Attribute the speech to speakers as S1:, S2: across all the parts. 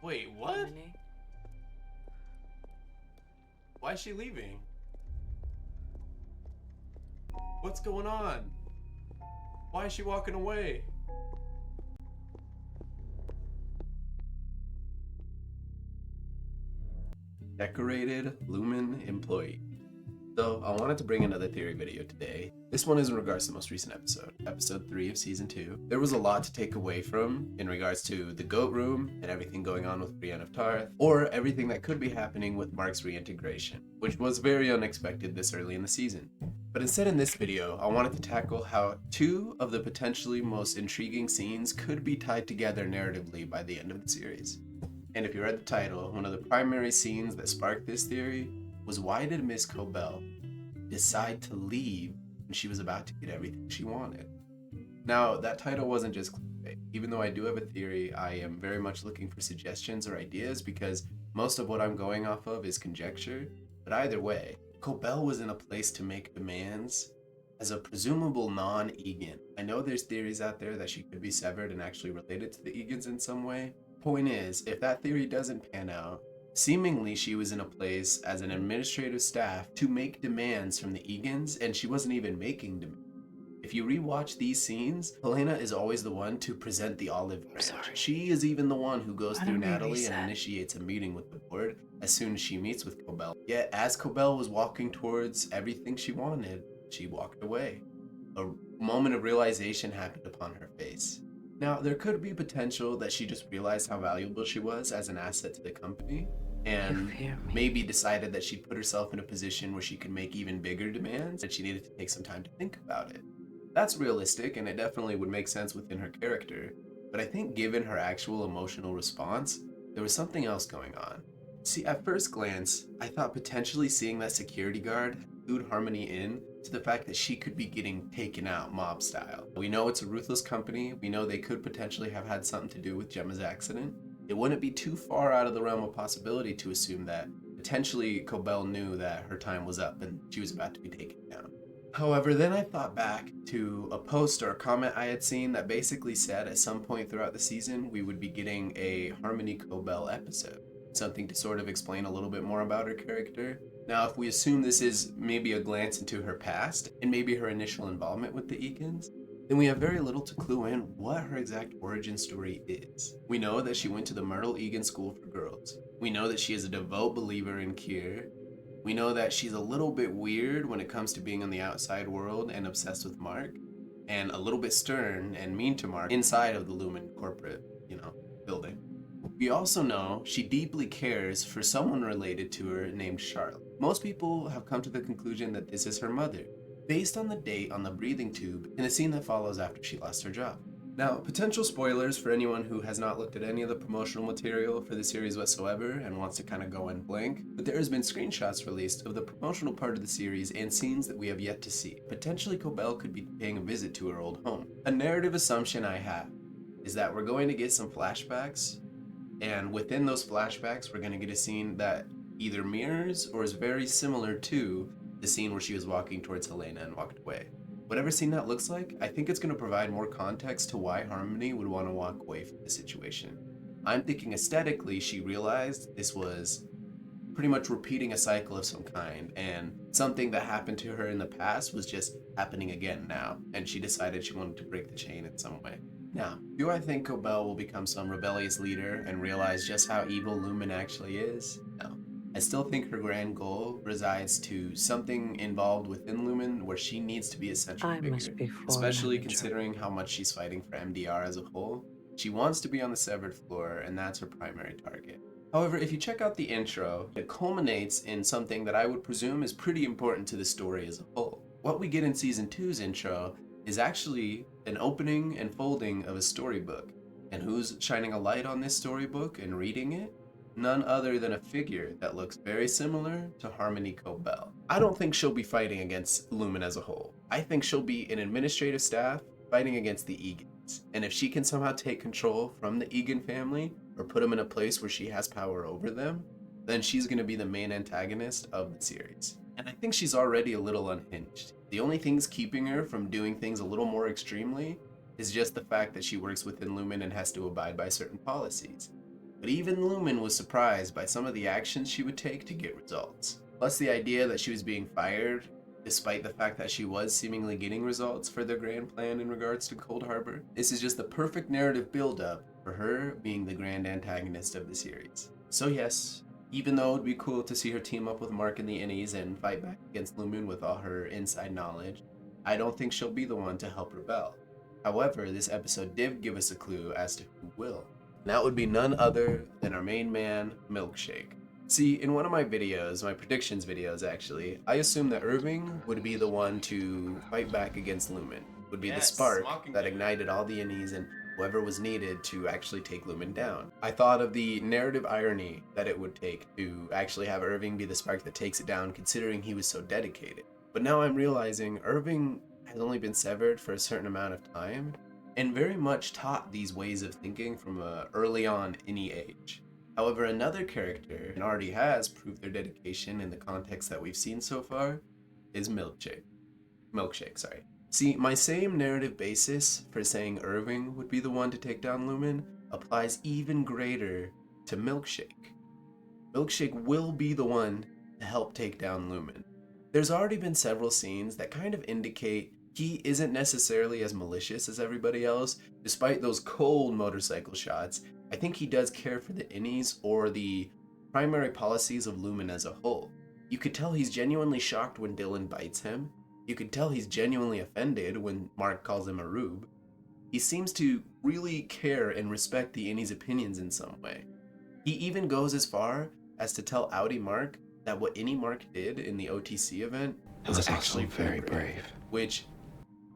S1: Wait, what? Why is she leaving? What's going on? Why is she walking away? Decorated Lumen employee. So, I wanted to bring another theory video today. This one is in regards to the most recent episode 3 of season 2. There was a lot to take away from in regards to the goat room and everything going on with Brienne of Tarth, or everything that could be happening with Mark's reintegration, which was very unexpected this early in the season. But instead in this video, I wanted to tackle how 2 of the potentially most intriguing scenes could be tied together narratively by the end of the series. And if you read the title, one of the primary scenes that sparked this theory was, why did Miss Cobel decide to leave when she was about to get everything she wanted? Now, that title wasn't just clickbait. Even though I do have a theory, I am very much looking for suggestions or ideas because most of what I'm going off of is conjecture. But either way, Cobel was in a place to make demands as a presumable non-Eagan. I know there's theories out there that she could be severed and actually related to the Eagans in some way. Point is, if that theory doesn't pan out, seemingly she was in a place as an administrative staff to make demands from the Eagans, and she wasn't even making demands. If you rewatch these scenes, Helena is always the one to present the olive branch. She is even the one who goes through Natalie and initiates a meeting with the board as soon as she meets with Cobel. Yet, as Cobel was walking towards everything she wanted, she walked away. A moment of realization happened upon her face. Now, there could be potential that she just realized how valuable she was as an asset to the company, and maybe decided that she put herself in a position where she could make even bigger demands, and she needed to take some time to think about it. That's realistic, and it definitely would make sense within her character, but I think given her actual emotional response, there was something else going on. See, at first glance, I thought potentially seeing that security guard clued Harmony in to the fact that she could be getting taken out mob style. We know it's a ruthless company. We know they could potentially have had something to do with Gemma's accident. It wouldn't be too far out of the realm of possibility to assume that potentially Cobel knew that her time was up and she was about to be taken down. However, then I thought back to a post or a comment I had seen that basically said at some point throughout the season we would be getting a Harmony Cobel episode. Something to sort of explain a little bit more about her character. Now, if we assume this is maybe a glance into her past and maybe her initial involvement with the Eagans, then we have very little to clue in what her exact origin story is. We know that she went to the Myrtle Eagan School for Girls. We know that she is a devout believer in Kier. We know that she's a little bit weird when it comes to being in the outside world and obsessed with Mark, and a little bit stern and mean to Mark inside of the Lumen corporate, building. We also know she deeply cares for someone related to her named Charlotte. Most people have come to the conclusion that this is her mother, based on the date on the breathing tube in the scene that follows after she lost her job. Now, potential spoilers for anyone who has not looked at any of the promotional material for the series whatsoever and wants to kind of go in blank, but there has been screenshots released of the promotional part of the series and scenes that we have yet to see. Potentially Cobel could be paying a visit to her old home. A narrative assumption I have is that we're going to get some flashbacks, and within those flashbacks we're going to get a scene that either mirrors or is very similar to the scene where she was walking towards Helena and walked away. Whatever scene that looks like, I think it's going to provide more context to why Harmony would want to walk away from the situation. I'm thinking aesthetically she realized this was pretty much repeating a cycle of some kind, and something that happened to her in the past was just happening again now, and she decided she wanted to break the chain in some way. Now, do I think Cobel will become some rebellious leader and realize just how evil Lumen actually is? No. I still think her grand goal resides to something involved within Lumen where she needs to be a central figure, especially considering how much she's fighting for MDR as a whole. She wants to be on the severed floor, and that's her primary target. However, if you check out the intro, it culminates in something that I would presume is pretty important to the story as a whole. What we get in Season 2's intro is actually an opening and folding of a storybook. And who's shining a light on this storybook and reading it? None other than a figure that looks very similar to Harmony Cobel. I don't think she'll be fighting against Lumen as a whole. I think she'll be an administrative staff fighting against the Eagans. And if she can somehow take control from the Eagan family or put them in a place where she has power over them, then she's going to be the main antagonist of the series. And I think she's already a little unhinged. The only things keeping her from doing things a little more extremely is just the fact that she works within Lumen and has to abide by certain policies. but even Lumen was surprised by some of the actions she would take to get results. Plus the idea that she was being fired, despite the fact that she was seemingly getting results for their grand plan in regards to Cold Harbor. This is just the perfect narrative build-up for her being the grand antagonist of the series. So yes, even though it'd be cool to see her team up with Mark and the Innies and fight back against Lumen with all her inside knowledge, I don't think she'll be the one to help rebel. However, this episode did give us a clue as to who will. And that would be none other than our main man, Milchick. See, in one of my videos, my predictions videos actually, I assumed that Irving would be the one to fight back against Lumen, would be the spark that ignited all the Innies and whoever was needed to actually take Lumen down. I thought of the narrative irony that it would take to actually have Irving be the spark that takes it down, considering he was so dedicated. But now I'm realizing Irving has only been severed for a certain amount of time, and very much taught these ways of thinking from early on Innie age. However, another character, and already has proved their dedication in the context that we've seen so far, is Milchick. See, my same narrative basis for saying Irving would be the one to take down Lumen applies even greater to Milchick. Milchick will be the one to help take down Lumen. There's already been several scenes that kind of indicate he isn't necessarily as malicious as everybody else. Despite those cold motorcycle shots, I think he does care for the Innies or the primary policies of Lumen as a whole. You could tell he's genuinely shocked when Dylan bites him. You could tell he's genuinely offended when Mark calls him a rube. He seems to really care and respect the Innies' opinions in some way. He even goes as far as to tell Audi Mark that what Innie Mark did in the OTC event was actually very brave. Which,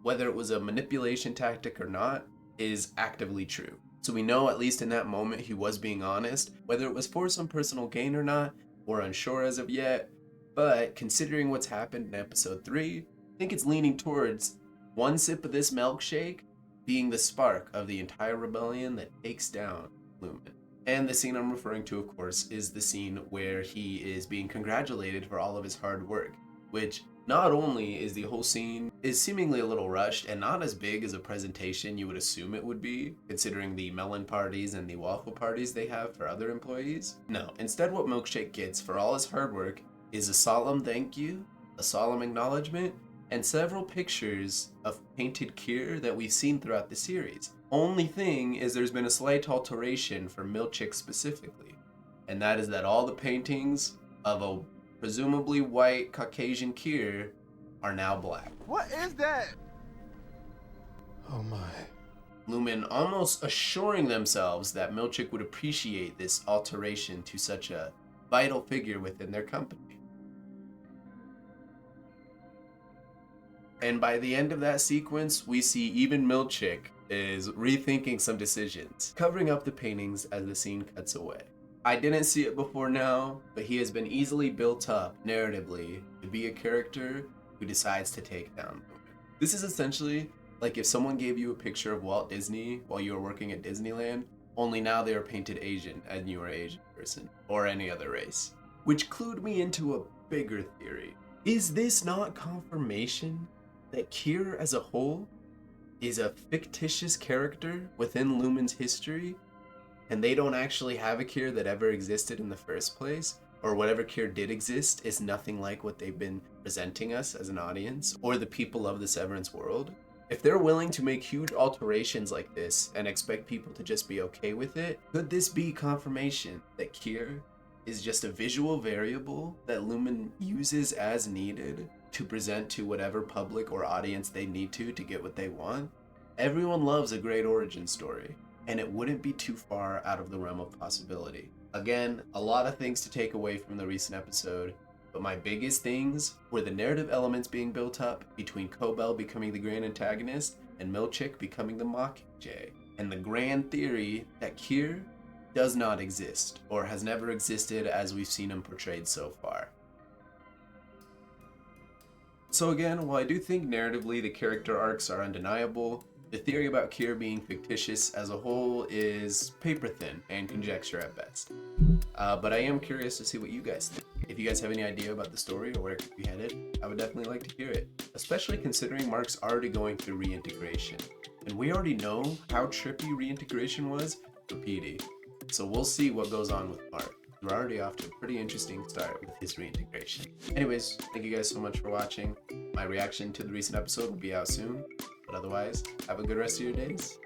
S1: whether it was a manipulation tactic or not, is actively true. So we know at least in that moment he was being honest. Whether it was for some personal gain or not, we're unsure as of yet. But considering what's happened in episode 3, I think it's leaning towards one sip of this milkshake being the spark of the entire rebellion that takes down Lumen. And the scene I'm referring to, of course, is the scene where he is being congratulated for all of his hard work, which not only is the whole scene is seemingly a little rushed and not as big as a presentation you would assume it would be, considering the melon parties and the waffle parties they have for other employees. No, instead what Milchick gets for all his hard work is a solemn thank you, a solemn acknowledgement, and several pictures of painted Kier that we've seen throughout the series. Only thing is there's been a slight alteration for Milchick specifically, and that is that all the paintings of a presumably white Caucasian Kier are now black.
S2: What is that?
S3: Oh my.
S1: Lumen almost assuring themselves that Milchick would appreciate this alteration to such a vital figure within their company. And by the end of that sequence, we see even Milchick is rethinking some decisions, covering up the paintings as the scene cuts away. I didn't see it before now, but he has been easily built up narratively to be a character who decides to take down Lumen. This is essentially like if someone gave you a picture of Walt Disney while you were working at Disneyland, only now they are painted Asian and you are an Asian person, or any other race. Which clued me into a bigger theory. Is this not confirmation that Kier as a whole is a fictitious character within Lumen's history, and they don't actually have a Kier that ever existed in the first place, or whatever Kier did exist is nothing like what they've been presenting us as an audience, or the people of the Severance world? If they're willing to make huge alterations like this and expect people to just be okay with it, could this be confirmation that Kier is just a visual variable that Lumen uses as needed to present to whatever public or audience they need to get what they want? Everyone loves a great origin story, and it wouldn't be too far out of the realm of possibility. Again, a lot of things to take away from the recent episode, but my biggest things were the narrative elements being built up between Cobel becoming the grand antagonist and Milchick becoming the Mockingjay, and the grand theory that Kier does not exist, or has never existed as we've seen him portrayed so far. So again, while I do think narratively the character arcs are undeniable, the theory about Kier being fictitious as a whole is paper thin and conjecture at best. But I am curious to see what you guys think. If you guys have any idea about the story or where it could be headed, I would definitely like to hear it, especially considering Mark's already going through reintegration. And we already know how trippy reintegration was for PD. So we'll see what goes on with Mark. We're already off to a pretty interesting start with his reintegration. Anyways, thank you guys so much for watching. My reaction to the recent episode will be out soon. But otherwise, have a good rest of your days.